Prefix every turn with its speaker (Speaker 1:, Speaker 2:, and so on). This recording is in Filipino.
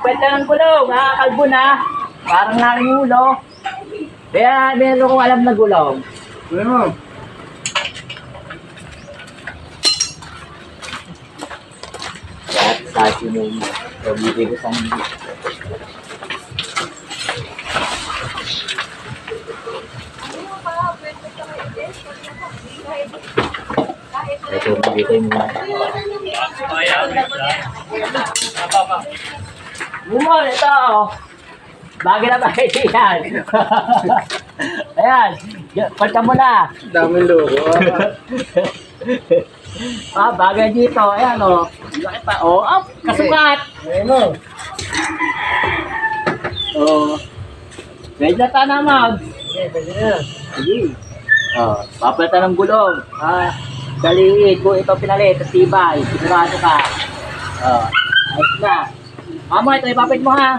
Speaker 1: Pwede ng gulong, kalbo na. Parang naring ulo. Kaya meron kong alam na gulong.
Speaker 2: Ano mo?
Speaker 1: Kaya sa yung pabibig ko sa hindi. Ito, dito yung mga. Bumol, ito. Bagay na bagay yan. Ayan. Palta mo na.
Speaker 2: Daming loko.
Speaker 1: Bagay dito. Ayan, o. Laki pa. Kasukat.
Speaker 2: Ano mo?
Speaker 1: Medyo ta na, mag.
Speaker 2: Pwede na.
Speaker 1: Sige. Papalta ng gulong. Daliit. Kung ito pinalit, tibay. Sigurado ka. Ayos na. Amo, ito ipapit mo, ha.